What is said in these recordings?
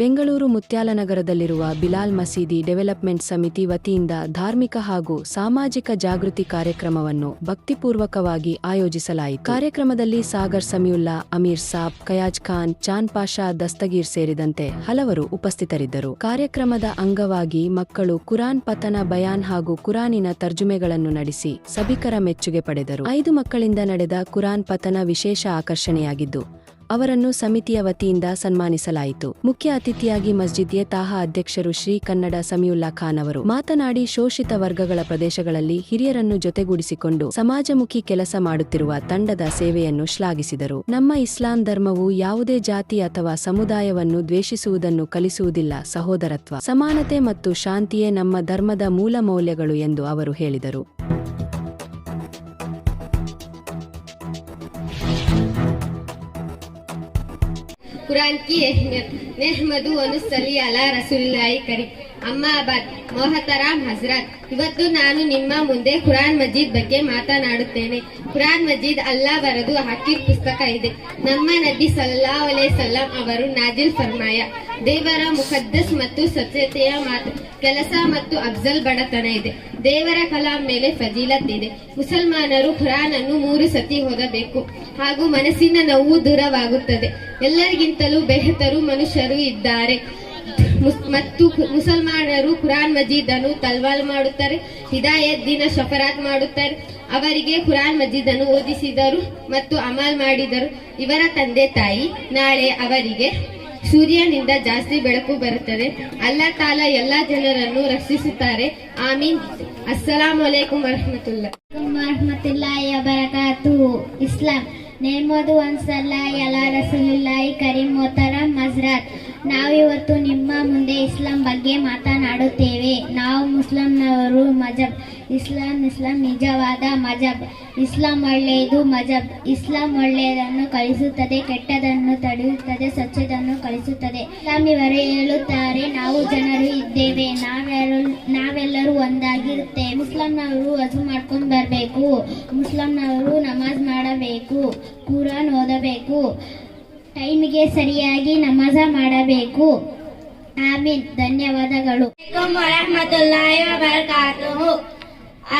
ಬೆಂಗಳೂರು ಮುತ್ಯಾಲನಗರದಲ್ಲಿರುವ ಬಿಲಾಲ್ ಮಸೀದಿ ಡೆವಲಪ್ಮೆಂಟ್ ಸಮಿತಿ ವತಿಯಿಂದ ಧಾರ್ಮಿಕ ಹಾಗೂ ಸಾಮಾಜಿಕ ಜಾಗೃತಿ ಕಾರ್ಯಕ್ರಮವನ್ನು ಭಕ್ತಿಪೂರ್ವಕವಾಗಿ ಆಯೋಜಿಸಲಾಯಿತು. ಕಾರ್ಯಕ್ರಮದಲ್ಲಿ ಸಾಗರ್ ಸಮೀವುಲ್ಲಾ, ಅಮೀರ್ ಸಾಬ್, ಕಯಾಜ್ ಖಾನ್, ಚಾಂದ್ ಪಾಷಾ ದಸ್ತಗೀರ್ ಸೇರಿದಂತೆ ಹಲವರು ಉಪಸ್ಥಿತರಿದ್ದರು. ಕಾರ್ಯಕ್ರಮದ ಅಂಗವಾಗಿ ಮಕ್ಕಳು ಕುರಾನ್ ಪಠಣ, ಬಯಾನ್ ಹಾಗೂ ಕುರಾನಿನ ತರ್ಜುಮೆಗಳನ್ನು ನಡೆಸಿ ಸಭಿಕರ ಮೆಚ್ಚುಗೆ ಪಡೆದರು. 5 ಮಕ್ಕಳಿಂದ ನಡೆದ ಕುರಾನ್ ಪಠಣ ವಿಶೇಷ ಆಕರ್ಷಣೆಯಾಗಿದ್ದು ಅವರನ್ನು ಸಮಿತಿಯ ವತಿಯಿಂದ ಸನ್ಮಾನಿಸಲಾಯಿತು. ಮುಖ್ಯ ಅತಿಥಿಯಾಗಿ ಮಸ್ಜಿದ್ ಎ ತಾಹಾ ಅಧ್ಯಕ್ಷರು ಶ್ರೀ ಕನ್ನಡ ಸಮೀವುಲ್ಲಾ ಖಾನ್ ಅವರು ಮಾತನಾಡಿ ಶೋಷಿತ ವರ್ಗಗಳ ಪ್ರದೇಶಗಳಲ್ಲಿ ಹಿರಿಯರನ್ನು ಜೊತೆಗೂಡಿಸಿಕೊಂಡು ಸಮಾಜಮುಖಿ ಕೆಲಸ ಮಾಡುತ್ತಿರುವ ತಂಡದ ಸೇವೆಯನ್ನು ಶ್ಲಾಘಿಸಿದರು. ನಮ್ಮ ಇಸ್ಲಾಂ ಧರ್ಮವು ಯಾವುದೇ ಜಾತಿ ಅಥವಾ ಸಮುದಾಯವನ್ನು ದ್ವೇಷಿಸುವುದನ್ನು ಕಲಿಸುವುದಿಲ್ಲ. ಸಹೋದರತ್ವ, ಸಮಾನತೆ ಮತ್ತು ಶಾಂತಿಯೇ ನಮ್ಮ ಧರ್ಮದ ಮೂಲ ಮೌಲ್ಯಗಳು ಎಂದು ಅವರು ಹೇಳಿದರು. कुरान की अहमियत नेहमदु वनुसली अला रसूಲುಲ್ಲಾಹಿ ಕರೀಂ. ಅಮ್ಮಾಬಾದ್. ಮೊಹತರಾಮ್ ಹಜರತ್, ಇವತ್ತು ನಾನು ನಿಮ್ಮ ಮುಂದೆ ಕುರಾನ್ ಮಜೀದ್ ಬಗ್ಗೆ ಮಾತನಾಡುತ್ತೇನೆ. ಕುರಾನ್ ಮಜೀದ್ ಅಲ್ಲಾ ಬರೆದು ಹಾಕಿದ ಪುಸ್ತಕ ಇದೆ. ನಮ್ಮ ನಬಿ ಸಲ್ಲಲ್ಲಾಹು ಅಲೈಹಿ ವಸಲ್ಲಂ ಅವರು ನಾಜಿಲ್ ಫರ್ಮಾಯ ದೇವರ ಮುಖದ್ದಸ್ ಮತ್ತು ಸ್ವಚ್ಛತೆಯ ಮಾತು, ಕೆಲಸ ಮತ್ತು ಅಫ್ಜಲ್ ಬಡತನ ಇದೆ. ದೇವರ ಕಲಾಂ ಮೇಲೆ ಫಜೀಲತ್ ಇದೆ. ಮುಸಲ್ಮಾನರು ಕುರಾನ್ ಅನ್ನು 3 ಸತಿ ಓದಬೇಕು ಹಾಗೂ ಮನಸ್ಸಿನ ನೋವು ದೂರವಾಗುತ್ತದೆ. ಎಲ್ಲರಿಗಿಂತಲೂ ಬೆಹತರು ಮನುಷ್ಯರು ಇದ್ದಾರೆ ಮತ್ತು ಮುಸಲ್ಮಾನರು ಕುರಾನ್ ಮಜೀದ್ ಅನ್ನು ತಲ್ವಾಲ್ ಮಾಡುತ್ತಾರೆ, ಹಿದಾಯತ್ ದಿನ ಶಫರಾತ್ ಮಾಡುತ್ತಾರೆ. ಅವರಿಗೆ ಕುರಾನ್ ಮಜೀದ್ ಅನ್ನು ಓದಿಸಿದರು ಮತ್ತು ಅಮಲ್ ಮಾಡಿದರು. ಇವರ ತಂದೆ ತಾಯಿ ನಾಳೆ ಅವರಿಗೆ ಸೂರ್ಯನಿಂದ ಜಾಸ್ತಿ ಬೆಳಕು ಬರುತ್ತದೆ. ಅಲ್ಲಾ ತಾಲಾ ಎಲ್ಲಾ ಜನರನ್ನು ರಕ್ಷಿಸುತ್ತಾರೆ. ಆಮೀನ್. ಅಸ್ಸಲಾಮು ಅಲೈಕುಂ ವರಹಮತುಲ್ಲಾಹಿ ವಬರಕಾತುಹು. ಇಸ್ಲಾಂ ನೆಹಮದು ವನುಸಲಿ ಅಲಾ ರಸೂಲುಲ್ಲಾಹಿ ಕರೀಂ. ಮೊಹತರಮ್ ಹಜರತ್, ನಾವಿವತ್ತು ನಿಮ್ಮ ಮುಂದೆ ಇಸ್ಲಾಂ ಬಗ್ಗೆ ಮಾತನಾಡುತ್ತೇವೆ. ನಾವು ಮುಸ್ಲಿಂನವರು ಮಜಬ್. ಇಸ್ಲಾಂ ನಿಜವಾದ ಮಜಬ್. ಇಸ್ಲಾಂ ಒಳ್ಳೆಯದು ಮಜಬ್. ಇಸ್ಲಾಂ ಒಳ್ಳೆಯದನ್ನು ಕಲಿಸುತ್ತದೆ, ಕೆಟ್ಟದನ್ನು ತಡೆಯುತ್ತದೆ, ಸ್ವಚ್ಛದನ್ನು ಕಲಿಸುತ್ತದೆ. ಇಸ್ಲಾಮಿಯವರು ಹೇಳುತ್ತಾರೆ, ನಾವು ಜನರು ಇದ್ದೇವೆ, ನಾವೆಲ್ಲರೂ ಒಂದಾಗಿರುತ್ತೇವೆ. ಮುಸ್ಲಿಂನವರು ವಜು ಮಾಡ್ಕೊಂಡು ಬರಬೇಕು, ಮುಸ್ಲಿಂನವರು ನಮಾಜ್ ಮಾಡಬೇಕು, ಕುರಾನ್ ಓದಬೇಕು, ಟೈಮಿಗೆ ಸರಿಯಾಗಿ ನಮಾಜ ಮಾಡಬೇಕು. ಆಮೀನ್. ಧನ್ಯವಾದಗಳು. ವರಹಮತುಲ್ಲಾಹಿ ವಬರಕಾತುಹು.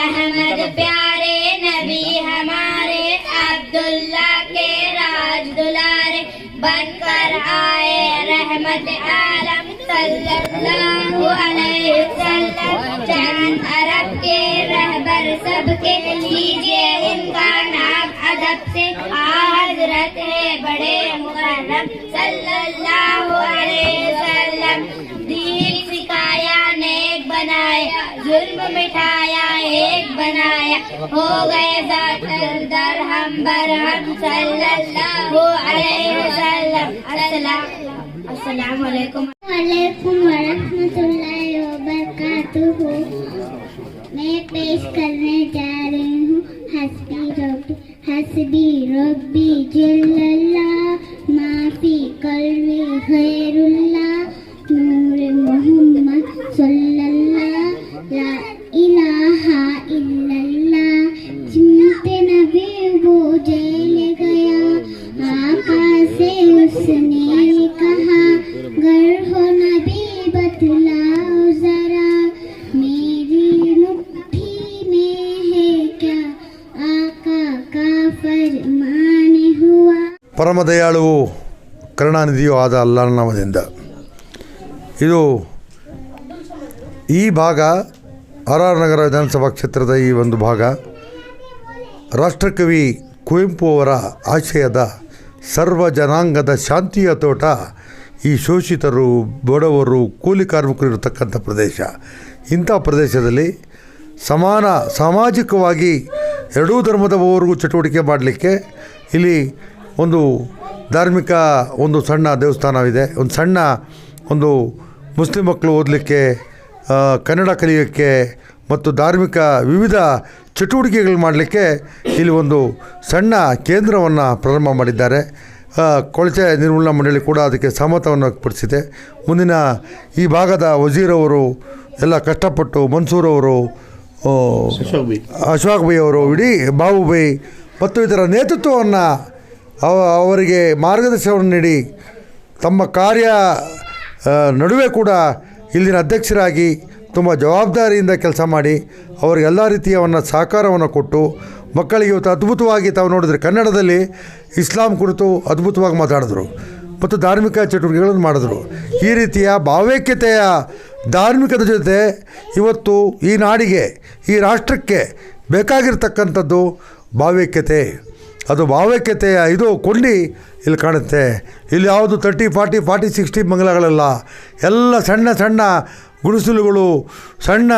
अहमद प्यारे नबी हमारे, अब्दुल्ला के राज दुलारे, बनकर आए रहमत आलम सल्लल्लाहु अलैहि वसल्लम. चांद अरब के रहबर सबके लीजिए उनका नाम अदब से. हजरत है बड़े मुकर्रम सल्लल्लाहु अलैहि वसल्लम. दीन सिखाया, नेक बनाया, जुल्म मिटाया, एक बनाया. हो गए दर हम बरहम सल्लल्लाहु अलैहि वसल्लम. अस्सलामु अलैकुम वरहमतुल्लाहि वबरकातुहू. मैं पेश करने जा रही हूँ हस्बी रब्बी जल्लल्लाह, माफी कल्बी खैरुल्लाह, नूर मोहम्मद सल्लल्लाह, ला इलाहा इल्लल्लाह. चिमटे नबी वो जेल गया, आका से उसने कहा, घर हो नबी बतलाओ जरा, मेरी मुट्ठी में है क्या आका का फरमान हुआ. ಪರಮದಯಾಳುವು ಕರುಣಾನಿಧಿಯೂ ಆದ ಅಲ್ಲಾಹನ ನಾಮದಿಂದ. ಇದು ಈ ಭಾಗ ಆರ್ ನಗರ ವಿಧಾನಸಭಾ ಕ್ಷೇತ್ರದ ಈ ಒಂದು ಭಾಗ ರಾಷ್ಟ್ರಕವಿ ಕುವೆಂಪು ಅವರ ಆಶಯದ ಸರ್ವ ಜನಾಂಗದ ಶಾಂತಿಯ ತೋಟ. ಈ ಶೋಷಿತರು, ಬಡವರು, ಕೂಲಿ ಕಾರ್ಮಿಕರು ಇರತಕ್ಕಂಥ ಪ್ರದೇಶ. ಇಂಥ ಪ್ರದೇಶದಲ್ಲಿ ಸಾಮಾಜಿಕವಾಗಿ ಎರಡೂ ಧರ್ಮದವರೆಗೂ ಚಟುವಟಿಕೆ ಮಾಡಲಿಕ್ಕೆ ಇಲ್ಲಿ ಒಂದು ಧಾರ್ಮಿಕ ಒಂದು ಸಣ್ಣ ದೇವಸ್ಥಾನವಿದೆ. ಒಂದು ಮುಸ್ಲಿಂ ಮಕ್ಕಳು ಓದಲಿಕ್ಕೆ, ಕನ್ನಡ ಕಲಿಯೋಕ್ಕೆ ಮತ್ತು ಧಾರ್ಮಿಕ ವಿವಿಧ ಚಟುವಟಿಕೆಗಳು ಮಾಡಲಿಕ್ಕೆ ಇಲ್ಲಿ ಒಂದು ಸಣ್ಣ ಕೇಂದ್ರವನ್ನು ಪ್ರಾರಂಭ ಮಾಡಿದ್ದಾರೆ. ಕೊಳಚೆ ನಿರ್ಮೂಲನಾ ಮಂಡಳಿ ಕೂಡ ಅದಕ್ಕೆ ಸಹಮತವನ್ನು ವ್ಯಕ್ತಪಡಿಸಿದೆ. ಮುಂದಿನ ಈ ಭಾಗದ ವಜೀರವರು ಎಲ್ಲ ಕಷ್ಟಪಟ್ಟು, ಮನ್ಸೂರವರು, ಅಶ್ವಾಕ್ ಬೈ ಅವರು, ಇಡೀ ಬಾಬು ಬೈ ಮತ್ತು ಇದರ ನೇತೃತ್ವವನ್ನು ಅವರಿಗೆ ಮಾರ್ಗದರ್ಶನವನ್ನು ನೀಡಿ ತಮ್ಮ ಕಾರ್ಯ ನಡುವೆ ಕೂಡ ಇಲ್ಲಿನ ಅಧ್ಯಕ್ಷರಾಗಿ ತುಂಬ ಜವಾಬ್ದಾರಿಯಿಂದ ಕೆಲಸ ಮಾಡಿ ಅವರಿಗೆಲ್ಲ ರೀತಿಯವನ್ನ ಸಹಕಾರವನ್ನು ಕೊಟ್ಟು ಮಕ್ಕಳಿಗೆ ಇವತ್ತು ಅದ್ಭುತವಾಗಿ ತಾವು ನೋಡಿದ್ರೆ ಕನ್ನಡದಲ್ಲಿ ಇಸ್ಲಾಂ ಕುರಿತು ಅದ್ಭುತವಾಗಿ ಮಾತಾಡಿದ್ರು ಮತ್ತು ಧಾರ್ಮಿಕ ಚಟುವಟಿಕೆಗಳನ್ನು ಮಾಡಿದ್ರು. ಈ ರೀತಿಯ ಭಾವೈಕ್ಯತೆಯ ಧಾರ್ಮಿಕದ ಜೊತೆ ಇವತ್ತು ಈ ನಾಡಿಗೆ ಈ ರಾಷ್ಟ್ರಕ್ಕೆ ಬೇಕಾಗಿರ್ತಕ್ಕಂಥದ್ದು ಭಾವೈಕ್ಯತೆ. ಅದು ಭಾವೈಕ್ಯತೆಯ ಇದು ಕೊಂಡಿ ಇಲ್ಲಿ ಕಾಣುತ್ತೆ. ಇಲ್ಲಿ ಯಾವುದು 30, 40, 40, 60 ಬಂಗ್ಲಾಗಳೆಲ್ಲ, ಎಲ್ಲ ಸಣ್ಣ ಸಣ್ಣ ಗುಡಿಸಲುಗಳು, ಸಣ್ಣ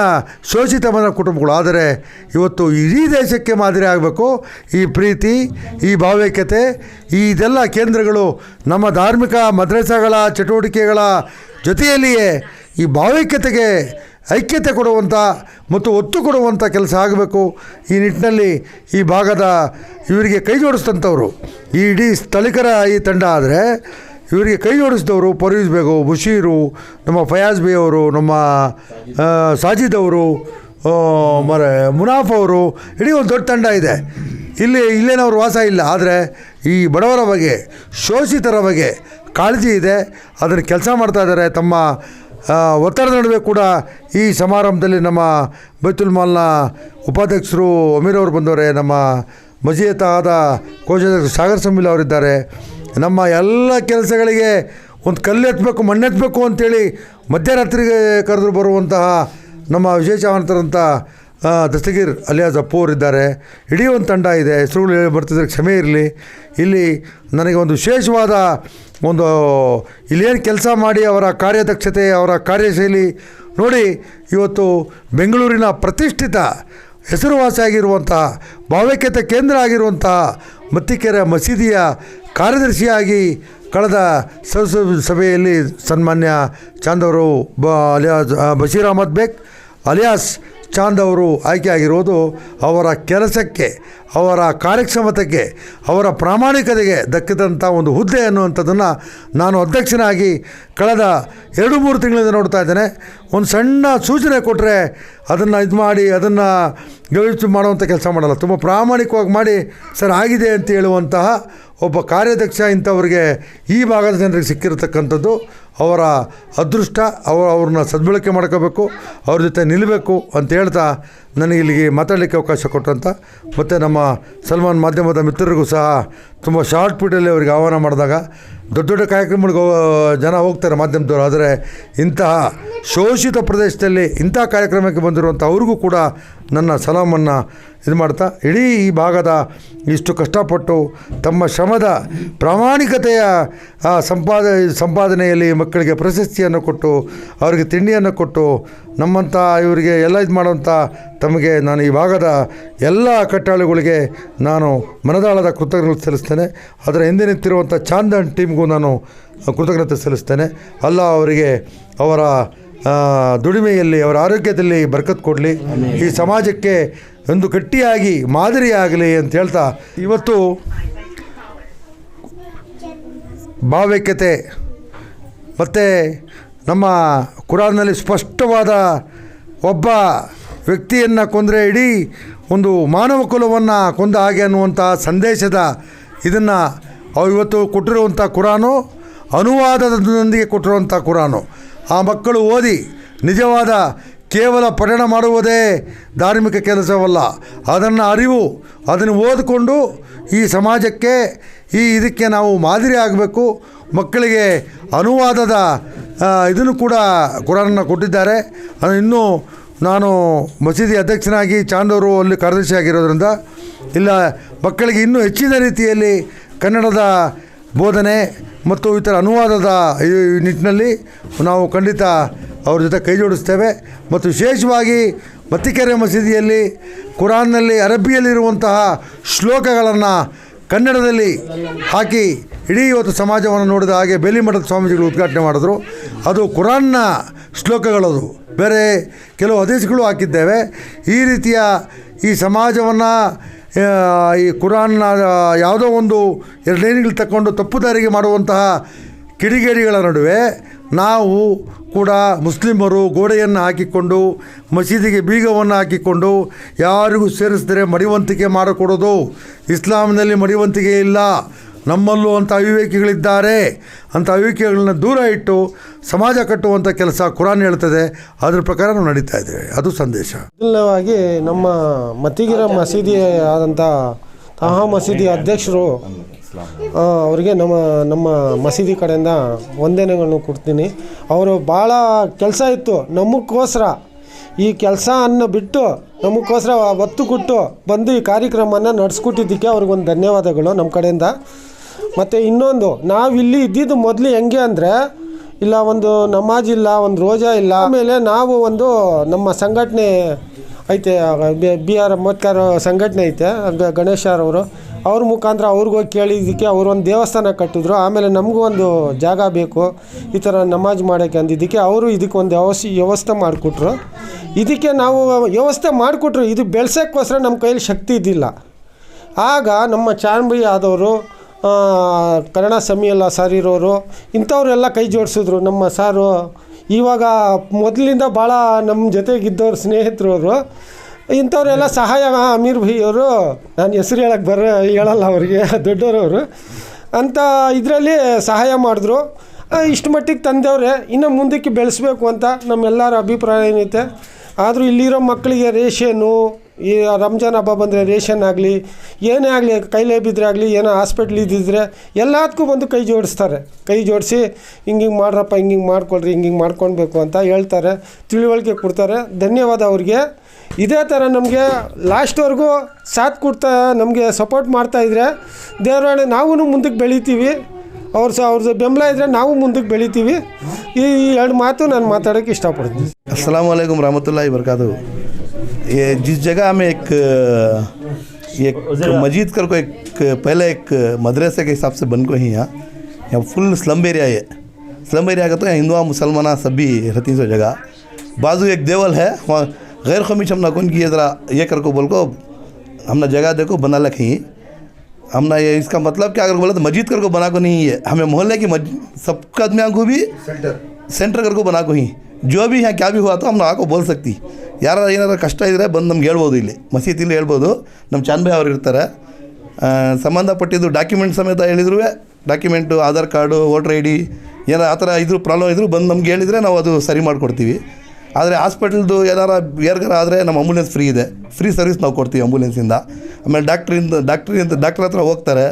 ಶೋಷಿತ ಮನ ಕುಟುಂಬಗಳು. ಆದರೆ ಇವತ್ತು ಇಡೀ ದೇಶಕ್ಕೆ ಮಾದರಿ ಆಗಬೇಕು ಈ ಪ್ರೀತಿ, ಈ ಭಾವೈಕ್ಯತೆ, ಇದೆಲ್ಲ ಕೇಂದ್ರಗಳು ನಮ್ಮ ಧಾರ್ಮಿಕ ಮದ್ರಸಾಗಳ ಚಟುವಟಿಕೆಗಳ ಜೊತೆಯಲ್ಲಿಯೇ ಈ ಭಾವೈಕ್ಯತೆಗೆ ಐಕ್ಯತೆ ಕೊಡುವಂಥ ಮತ್ತು ಒತ್ತು ಕೊಡುವಂಥ ಕೆಲಸ ಆಗಬೇಕು. ಈ ನಿಟ್ಟಿನಲ್ಲಿ ಈ ಭಾಗದ ಇವರಿಗೆ ಕೈ ಜೋಡಿಸಿದಂಥವ್ರು ಈ ಇಡೀ ಸ್ಥಳೀಕರ ಈ ತಂಡ ಆದರೆ ಇವರಿಗೆ ಕೈ ಜೋಡಿಸಿದವರು ಪರ್ವೀಜ್ ಬೇಗು, ಬಶೀರು, ನಮ್ಮ ಫಯಾಜ್ ಬಿ ಅವರು, ನಮ್ಮ ಸಾಜಿದ್ ಅವರು, ಮುನಾಫ್ ಅವರು, ಇಡೀ ಒಂದು ದೊಡ್ಡ ತಂಡ ಇದೆ. ಇಲ್ಲೇನವ್ರ ವಾಸ ಇಲ್ಲ, ಆದರೆ ಈ ಬಡವರ ಬಗ್ಗೆ, ಶೋಷಿತರ ಬಗ್ಗೆ ಕಾಳಜಿ ಇದೆ. ಅದನ್ನು ಕೆಲಸ ಮಾಡ್ತಾ ಇದ್ದಾರೆ. ತಮ್ಮ ಒತ್ತಡದ ನಡುವೆ ಕೂಡ ಈ ಸಮಾರಂಭದಲ್ಲಿ ನಮ್ಮ ಬೈತುಲ್ ಮಾಲ್ನ ಉಪಾಧ್ಯಕ್ಷರು ಅಮೀರ್ ಅವರು ಬಂದವರೆ, ನಮ್ಮ ಮಜೀಯತ ಆದ ಕೋಶಾಧ್ಯಕ್ಷರು ಸಾಗರ್ ಸಮಿಲ್ ಅವರಿದ್ದಾರೆ. ನಮ್ಮ ಎಲ್ಲ ಕೆಲಸಗಳಿಗೆ ಒಂದು ಕಲ್ಲೆತ್ತಬೇಕು, ಮಣ್ಣೆತ್ತಬೇಕು ಅಂಥೇಳಿ ಮಧ್ಯರಾತ್ರಿಗೆ ಕರೆದು ಬರುವಂತಹ ನಮ್ಮ ವಿಶೇಷವಂತರಂಥ ದಸ್ತಗೀರ್ ಅಲಿಯಾಸ್ ಅಪ್ಪು ಅವರಿದ್ದಾರೆ. ಇಡೀ ಒಂದು ತಂಡ ಇದೆ. ಹೆಸರುಗಳು ಬರ್ತಿದ್ರೆ ಕ್ಷಮೆ ಇರಲಿ. ಇಲ್ಲಿ ನನಗೆ ಒಂದು ವಿಶೇಷವಾದ ಒಂದು ಇಲ್ಲೇನು ಕೆಲಸ ಮಾಡಿ ಅವರ ಕಾರ್ಯದಕ್ಷತೆ, ಅವರ ಕಾರ್ಯಶೈಲಿ ನೋಡಿ ಇವತ್ತು ಬೆಂಗಳೂರಿನ ಪ್ರತಿಷ್ಠಿತ ಹೆಸರುವಾಸಿಯಾಗಿರುವಂತಹ ಭಾವೈಕ್ಯತೆ ಕೇಂದ್ರ ಆಗಿರುವಂತಹ ಮತ್ತಿಕೆರೆ ಮಸೀದಿಯ ಕಾರ್ಯದರ್ಶಿಯಾಗಿ ಕಳೆದ ಸಭೆಯಲ್ಲಿ ಸನ್ಮಾನ್ಯ ಚಾಂದ್ ಅವರು ಅಲಿಯಾಸ್ ಬಶೀರ್ ಅಹಮದ್ ಬೇಗ್ ಅಲಿಯಾಸ್ ಚಾಂದ್ ಅವರು ಆಯ್ಕೆಯಾಗಿರೋದು ಅವರ ಕೆಲಸಕ್ಕೆ, ಅವರ ಕಾರ್ಯಕ್ಷಮತೆಗೆ, ಅವರ ಪ್ರಾಮಾಣಿಕತೆಗೆ ದಕ್ಕಿದಂಥ ಒಂದು ಹುದ್ದೆ ಅನ್ನುವಂಥದ್ದನ್ನು ನಾನು ಅಧ್ಯಕ್ಷನಾಗಿ ಕಳೆದ 2-3 ತಿಂಗಳಿಂದ ನೋಡ್ತಾ ಇದ್ದೇನೆ. ಒಂದು ಸಣ್ಣ ಸೂಚನೆ ಕೊಟ್ಟರೆ ಅದನ್ನು ಇದು ಮಾಡಿ ಅದನ್ನು ಗೌರವಿಸಿ ಮಾಡುವಂಥ ಕೆಲಸ ಮಾಡಲ್ಲ. ತುಂಬ ಪ್ರಾಮಾಣಿಕವಾಗಿ ಮಾಡಿ ಸರ್ ಆಗಿದೆ ಅಂತ ಹೇಳುವಂತಹ ಒಬ್ಬ ಕಾರ್ಯಾಧ್ಯಕ್ಷ ಇಂಥವ್ರಿಗೆ ಈ ಭಾಗದ ಜನರಿಗೆ ಸಿಕ್ಕಿರತಕ್ಕಂಥದ್ದು ಅವರ ಅದೃಷ್ಟ. ಅವ್ರನ್ನ ಸದ್ಬಳಕೆ ಮಾಡ್ಕೋಬೇಕು, ಅವ್ರ ಜೊತೆ ನಿಲ್ಲಬೇಕು ಅಂತ ಹೇಳ್ತಾ ನನಗೆ ಇಲ್ಲಿಗೆ ಮಾತಾಡಲಿಕ್ಕೆ ಅವಕಾಶ ಕೊಟ್ಟಂತ ಮತ್ತು ನಮ್ಮ ಸಲ್ಮಾನ್ ಮಾಧ್ಯಮದ ಮಿತ್ರರಿಗೂ ಸಹ ತುಂಬ ಶಾರ್ಟ್ ಪೀಟಲ್ಲಿ ಅವರಿಗೆ ಆಹ್ವಾನ ಮಾಡಿದಾಗ ದೊಡ್ಡ ದೊಡ್ಡ ಕಾರ್ಯಕ್ರಮಗಳಿಗೆ ಜನ ಹೋಗ್ತಾರೆ ಮಾಧ್ಯಮದವರು. ಆದರೆ ಇಂತಹ ಶೋಷಿತ ಪ್ರದೇಶದಲ್ಲಿ ಇಂಥ ಕಾರ್ಯಕ್ರಮಕ್ಕೆ ಬಂದಿರುವಂಥ ಅವ್ರಿಗೂ ಕೂಡ ನನ್ನ ಸಲಾಮನ್ನು ಇದು ಮಾಡ್ತಾ ಇಡೀ ಈ ಭಾಗದ ಇಷ್ಟು ಕಷ್ಟಪಟ್ಟು ತಮ್ಮ ಶ್ರಮದ ಪ್ರಾಮಾಣಿಕತೆಯ ಸಂಪಾದನೆಯಲ್ಲಿ ಮಕ್ಕಳಿಗೆ ಪ್ರಶಸ್ತಿಯನ್ನು ಕೊಟ್ಟು ಅವರಿಗೆ ತಿಂಡಿಯನ್ನು ಕೊಟ್ಟು ನಮ್ಮಂಥ ಇವರಿಗೆ ಎಲ್ಲ ಇದು ಮಾಡುವಂಥ ತಮಗೆ ನಾನು ಈ ಭಾಗದ ಎಲ್ಲ ಕಟ್ಟಾಳುಗಳಿಗೆ ನಾನು ಮನದಾಳದ ಕೃತಜ್ಞತೆ ಸಲ್ಲಿಸ್ತೇನೆ. ಅದರ ಹಿಂದೆ ನಿಂತಿರುವಂಥ ಚಾಂದನ್ ಟೀಮ್ಗೂ ನಾನು ಕೃತಜ್ಞತೆ ಸಲ್ಲಿಸ್ತೇನೆ. ಅಲ್ಲ ಅವರಿಗೆ ಅವರ ದುಡಿಮೆಯಲ್ಲಿ, ಅವರ ಆರೋಗ್ಯದಲ್ಲಿ ಬರ್ಕತ್ ಕೊಡಲಿ, ಈ ಸಮಾಜಕ್ಕೆ ಒಂದು ಗಟ್ಟಿಯಾಗಿ ಮಾದರಿಯಾಗಲಿ ಅಂತ ಹೇಳ್ತಾ ಇವತ್ತು ಭಾವೈಕ್ಯತೆ ಮತ್ತು ನಮ್ಮ ಕುರಾನ್ನಲ್ಲಿ ಸ್ಪಷ್ಟವಾದ ಒಬ್ಬ ವ್ಯಕ್ತಿಯನ್ನು ಕೊಂದರೆ ಇಡೀ ಒಂದು ಮಾನವ ಕುಲವನ್ನು ಕೊಂದ ಹಾಗೆ ಅನ್ನುವಂಥ ಸಂದೇಶದ ಇದನ್ನು ಇವತ್ತು ಕೊಟ್ಟಿರುವಂಥ ಕುರಾನು, ಅನುವಾದದೊಂದಿಗೆ ಕೊಟ್ಟಿರುವಂಥ ಕುರಾನು ಆ ಮಕ್ಕಳು ಓದಿ ನಿಜವಾದ ಕೇವಲ ಪಠಣ ಮಾಡುವುದೇ ಧಾರ್ಮಿಕ ಕೆಲಸವಲ್ಲ, ಅದನ್ನು ಅರಿವು, ಅದನ್ನು ಓದಿಕೊಂಡು ಈ ಸಮಾಜಕ್ಕೆ ಇದಕ್ಕೆ ನಾವು ಮಾದರಿ ಆಗಬೇಕು. ಮಕ್ಕಳಿಗೆ ಅನುವಾದದ ಇದನ್ನು ಕೂಡ ಕುರಾನನ್ನು ಕೊಟ್ಟಿದ್ದಾರೆ. ಇನ್ನೂ ನಾನು ಮಸೀದಿ ಅಧ್ಯಕ್ಷನಾಗಿ ಚಾಂದವರು ಅಲ್ಲಿ ಕಾರ್ಯದರ್ಶಿ ಆಗಿರೋದ್ರಿಂದ ಇಲ್ಲ ಮಕ್ಕಳಿಗೆ ಇನ್ನೂ ಹೆಚ್ಚಿನ ರೀತಿಯಲ್ಲಿ ಕನ್ನಡದ ಬೋಧನೆ ಮತ್ತು ಇತರ ಅನುವಾದದ ಈ ನಿಟ್ಟಿನಲ್ಲಿ ನಾವು ಖಂಡಿತ ಅವ್ರ ಜೊತೆ ಕೈ ಜೋಡಿಸ್ತೇವೆ. ಮತ್ತು ವಿಶೇಷವಾಗಿ ಮತ್ತಿಕೆರೆ ಮಸೀದಿಯಲ್ಲಿ ಕುರಾನ್ನಲ್ಲಿ ಅರಬ್ಬಿಯಲ್ಲಿರುವಂತಹ ಶ್ಲೋಕಗಳನ್ನು ಕನ್ನಡದಲ್ಲಿ ಹಾಕಿ ಇಡೀ ಇವತ್ತು ಸಮಾಜವನ್ನು ನೋಡಿದ ಹಾಗೆ ಬೇಲಿಮಠದ ಸ್ವಾಮೀಜಿಗಳು ಉದ್ಘಾಟನೆ ಮಾಡಿದ್ರು. ಅದು ಕುರಾನ್ನ ಶ್ಲೋಕಗಳದು, ಬೇರೆ ಕೆಲವು ಹದೀಸ್ಗಳು ಹಾಕಿದ್ದೇವೆ. ಈ ರೀತಿಯ ಈ ಸಮಾಜವನ್ನು ಈ ಕುರಾನ್ನ ಯಾವುದೋ ಒಂದು 2 ಲೈನ್ಗಳು ತಕ್ಕೊಂಡು ತಪ್ಪು ದಾರಿಗೆ ಮಾಡುವಂತಹ ಕಿಡಿಗೇಡಿಗಳ ನಡುವೆ ನಾವು ಕೂಡ ಮುಸ್ಲಿಮರು ಗೋಡೆಯನ್ನು ಹಾಕಿಕೊಂಡು ಮಸೀದಿಗೆ ಬೀಗವನ್ನು ಹಾಕಿಕೊಂಡು ಯಾರಿಗೂ ಸೇರಿಸಿದರೆ ಮಡಿವಂತಿಕೆ ಮಾಡಿಕೊಡೋದು. ಇಸ್ಲಾಮಿನಲ್ಲಿ ಮಡಿವಂತಿಕೆ ಇಲ್ಲ, ನಮ್ಮಲ್ಲೂ ಅಂಥ ಅವಿವೇಕಿಗಳಿದ್ದಾರೆ, ಅಂಥ ಅವಿವೇಕಿಗಳನ್ನ ದೂರ ಇಟ್ಟು ಸಮಾಜ ಕಟ್ಟುವಂಥ ಕೆಲಸ ಕುರಾನ್ ಹೇಳ್ತದೆ. ಅದ್ರ ಪ್ರಕಾರ ನಾವು ನಡೀತಾ ಇದ್ದೇವೆ. ಅದು ಸಂದೇಶ. ಮೊದಲನೇದಾಗಿ ನಮ್ಮ ಮತಿಗಿರ ಮಸೀದಿ ಆದಂಥ ತಾಹಾ ಮಸೀದಿ ಅಧ್ಯಕ್ಷರು ಅವರಿಗೆ ನಮ್ಮ ಮಸೀದಿ ಕಡೆಯಿಂದ ವಂದನೆಗಳನ್ನು ಕೊಡ್ತೀನಿ. ಅವರು ಭಾಳ ಕೆಲಸ ಇತ್ತು ನಮಗೋಸ್ಕರ, ಈ ಕೆಲಸ ಅನ್ನು ಬಿಟ್ಟು ನಮಗೋಸ್ಕರ ಒತ್ತು ಕೊಟ್ಟು ಬಂದು ಈ ಕಾರ್ಯಕ್ರಮನ ನಡೆಸ್ಕೊಟ್ಟಿದ್ದಕ್ಕೆ ಅವ್ರಿಗೊಂದು ಧನ್ಯವಾದಗಳು ನಮ್ಮ ಕಡೆಯಿಂದ. ಮತ್ತು ಇನ್ನೊಂದು, ನಾವಿಲ್ಲಿ ಇದ್ದಿದ್ದು ಮೊದಲು ಹೆಂಗೆ ಅಂದರೆ, ಇಲ್ಲ ಒಂದು ನಮಾಜ್ ಇಲ್ಲ, ಒಂದು ರೋಜಾ ಇಲ್ಲ. ಆಮೇಲೆ ನಾವು ಒಂದು ನಮ್ಮ ಸಂಘಟನೆ ಐತೆ, BR ಅಂಬೇಡ್ಕರ್ ಸಂಘಟನೆ ಐತೆ, ಗಣೇಶರವರು, ಅವ್ರ ಮುಖಾಂತರ ಅವ್ರಿಗೋಗಿ ಕೇಳಿದ್ದಕ್ಕೆ ಅವರು ಒಂದು ದೇವಸ್ಥಾನ ಕಟ್ಟಿದ್ರು. ಆಮೇಲೆ ನಮಗೂ ಒಂದು ಜಾಗ ಬೇಕು ಈ ಥರ ನಮಾಜ್ ಮಾಡೋಕ್ಕೆ ಅಂದಿದ್ದಕ್ಕೆ ಅವರು ಇದಕ್ಕೆ ಒಂದು ವ್ಯವಸ್ಥೆ ಮಾಡಿಕೊಟ್ರು. ಇದಕ್ಕೆ ನಾವು ವ್ಯವಸ್ಥೆ ಮಾಡಿಕೊಟ್ರು, ಇದು ಬೆಳ್ಸೋಕ್ಕೋಸ್ಕರ ನಮ್ಮ ಕೈಯಲ್ಲಿ ಶಕ್ತಿ ಇದ್ದಿಲ್ಲ. ಆಗ ನಮ್ಮ ಚಾನ್ಬಿ ಆದವರು, ಕನ್ನಡ ಸಮೀಯಲ್ಲ ಸಾರ್ ಇರೋರು, ಇಂಥವರೆಲ್ಲ ಕೈ ಜೋಡಿಸಿದ್ರು ನಮ್ಮ ಸಾರು. ಇವಾಗ ಮೊದಲಿಂದ ಭಾಳ ನಮ್ಮ ಜೊತೆಗಿದ್ದವ್ರು ಸ್ನೇಹಿತರು ಅವರು. ಇಂಥವರೆಲ್ಲ ಸಹಾಯ, ಅಮೀರ್ ಭೈ ಅವರು, ನಾನು ಹೆಸರು ಹೇಳಲ್ಲ ಅವರಿಗೆ, ದೊಡ್ಡವರವರು ಅಂತ ಇದರಲ್ಲಿ ಸಹಾಯ ಮಾಡಿದ್ರು. ಇಷ್ಟು ಮಟ್ಟಿಗೆ ತಂದೆವ್ರೆ, ಇನ್ನು ಮುಂದಕ್ಕೆ ಬೆಳೆಸ್ಬೇಕು ಅಂತ ನಮ್ಮೆಲ್ಲರ ಅಭಿಪ್ರಾಯ ಏನೈತೆ. ಆದರೂ ಇಲ್ಲಿರೋ ಮಕ್ಕಳಿಗೆ ರೇಷನ್ನು, ಈ ರಂಜಾನ್ ಹಬ್ಬ ಬಂದರೆ ರೇಷನ್ ಆಗಲಿ, ಏನೇ ಆಗಲಿ, ಕೈಲೇ ಬಿದ್ದರೆ ಆಗಲಿ, ಏನೋ ಹಾಸ್ಪಿಟ್ಲ್ ಇದ್ದಿದ್ರೆ ಎಲ್ಲದಕ್ಕೂ ಬಂದು ಕೈ ಜೋಡಿಸ್ತಾರೆ. ಕೈ ಜೋಡಿಸಿ ಹಿಂಗೆ ಮಾಡ್ರಪ್ಪ, ಹಿಂಗೆ ಮಾಡ್ಕೊಳ್ರಿ, ಹಿಂಗೆ ಮಾಡ್ಕೊಳ್ಬೇಕು ಅಂತ ಹೇಳ್ತಾರೆ, ತಿಳುವಳಿಕೆ ಕೊಡ್ತಾರೆ. ಧನ್ಯವಾದ ಅವ್ರಿಗೆ. ಇದೇ ಥರ ನಮಗೆ ಲಾಸ್ಟ್ವರೆಗೂ ಸಾಥ್ ಕೊಡ್ತಾ ನಮಗೆ ಸಪೋರ್ಟ್ ಮಾಡ್ತಾಯಿದ್ರೆ ದೇವರಾಣೆ ನಾವು ಮುಂದಕ್ಕೆ ಬೆಳಿತೀವಿ. ಅವ್ರದ್ದು ಬೆಂಬಲ ಇದ್ದರೆ ನಾವು ಮುಂದಕ್ಕೆ ಬೆಳಿತೀವಿ. ಈ ಎರಡು ಮಾತು ನಾನು ಮಾತಾಡೋಕ್ಕೆ ಇಷ್ಟಪಡ್ತೀನಿ. अस्सलाम वालेकुम रहमतुल्लाहि वबरकातुहू। ये जिस जगह में एक मस्जिद कर को एक पहले एक मदरसे के हिसाब से बन को ही यहाँ फुल स्लम एरिया है। स्लम एरिया का तो यहाँ हिंदुआ मुसलमाना सभी रहती सो जगह। बाजू एक देवल है, वहाँ गैर खमीश हमने कौन किए ज़रा ये कर को बोल को हमने जगह देखो बना रखी। हमने ये इसका मतलब क्या अगर बोला तो मस्जिद कर को बना को नहीं है, हमें मोहल्ले की सबका आदमी को भी सेंटर कर को बना को ही जो भी यहाँ क्या भी हुआ तो हम ಆಕೋ ಬೋಲ್ ಸಕ್ತಿ. ಏನಾರು ಕಷ್ಟ ಇದ್ದರೆ ಬಂದು ನಮ್ಗೆ ಹೇಳ್ಬೋದು. ಇಲ್ಲಿ ಮಸೀದಿಲಿ ಹೇಳ್ಬೋದು. ನಮ್ಮ ಚಾನ್ಬಾಯ್ ಅವ್ರು ಇರ್ತಾರೆ, ಸಂಬಂಧಪಟ್ಟಿದ್ದು ಡಾಕ್ಯುಮೆಂಟ್ ಸಮೇತ ಹೇಳಿದ್ರು, document, Aadhaar card, voter ID ಏನೋ ಆ ಥರ ಇದ್ರು ಪ್ರಾಬ್ಲಮ್ ಇದ್ದರೂ ಬಂದು ನಮ್ಗೆ ಹೇಳಿದರೆ ನಾವು ಅದು ಸರಿ ಮಾಡಿಕೊಡ್ತೀವಿ. ಆದರೆ ಹಾಸ್ಪಿಟಲ್ದು ಏನಾರು ಏರ್ಗಾರ ಆದರೆ ನಮ್ಮ ಆಂಬುಲೆನ್ಸ್ ಫ್ರೀ ಇದೆ, ಫ್ರೀ ಸರ್ವಿಸ್ ನಾವು ಕೊಡ್ತೀವಿ ಆಂಬುಲೆನ್ಸಿಂದ. ಆಮೇಲೆ ಡಾಕ್ಟ್ರ್ ಹತ್ರ ಹೋಗ್ತಾರೆ,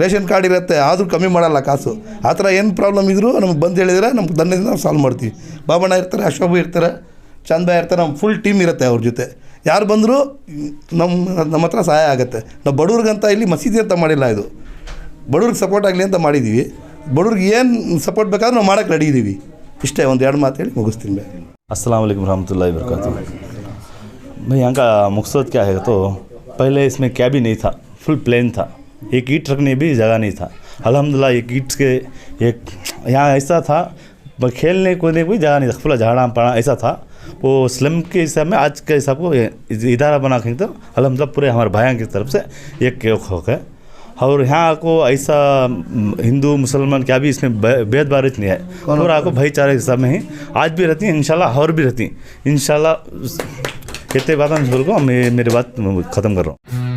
ರೇಷನ್ ಕಾರ್ಡ್ ಇರುತ್ತೆ, ಆದರೂ ಕಮ್ಮಿ ಮಾಡಲ್ಲ ಕಾಸು. ಆ ಥರ ಏನು ಪ್ರಾಬ್ಲಮ್ ಇದ್ದರೂ ನಮ್ಗೆ ಬಂದು ಹೇಳಿದರೆ ನಮ್ಗೆ ದಂಡದಿಂದ ನಾವು ಸಾಲ್ವ್ ಮಾಡ್ತೀವಿ. ಬಾಬಣ್ಣ ಇರ್ತಾರೆ, ಅಶೋಭು ಇರ್ತಾರೆ, ಚಂದ್ಬಾಯ್ ಇರ್ತಾರೆ, ನಮ್ಮ ಫುಲ್ ಟೀಮ್ ಇರುತ್ತೆ ಅವ್ರ ಜೊತೆ. ಯಾರು ಬಂದರೂ ನಮ್ಮ ಹತ್ರ ಸಹಾಯ ಆಗುತ್ತೆ. ನಾವು ಬಡವ್ರಿಗಂತ ಇಲ್ಲಿ ಮಸೀದಿ ಅಂತ ಮಾಡಿಲ್ಲ, ಇದು ಬಡವ್ರಿಗೆ ಸಪೋರ್ಟ್ ಆಗಲಿ ಅಂತ ಮಾಡಿದ್ದೀವಿ. ಬಡವ್ರಿಗೆ ಏನು ಸಪೋರ್ಟ್ ಬೇಕಾದ್ರೂ ನಾವು ಮಾಡೋಕ್ಕೆ ರೆಡಿ ಇದ್ದೀವಿ. ಇಷ್ಟೇ ಒಂದು ಎರಡು ಮಾತು ಹೇಳಿ ಮುಗಿಸ್ತೀನಿ ಬೇ. अस्सलाम वालेकुम रहमतुल्लाहि वबरकातुहू। भाई यहाँ का मकसद क्या है तो पहले इसमें क्या भी नहीं था, फुल प्लेन था, एक ईंट रखने भी जगह नहीं था। अल्हम्दुलिल्लाह एक ईंट के एक यहाँ ऐसा था, खेलने कूदने कोई जगह नहीं था, पूरा झाड़ा पड़ा ऐसा था। वो स्लम के हिसाब में आज के हिसाब को इदारा बना के तो अल्हम्दुलिल्लाह पूरे हमारे भाइयों की तरफ से एक हो गए। और यहाँ को ऐसा हिंदू मुसलमान क्या भी इसमें भेदभाव नहीं है, और आपको भाईचारे के हिसाब में ही आज भी रहती हैं इंशाल्लाह, और भी रहती इंशाल्लाह। कहते बात को मेरी बात ख़त्म कर रहा हूँ।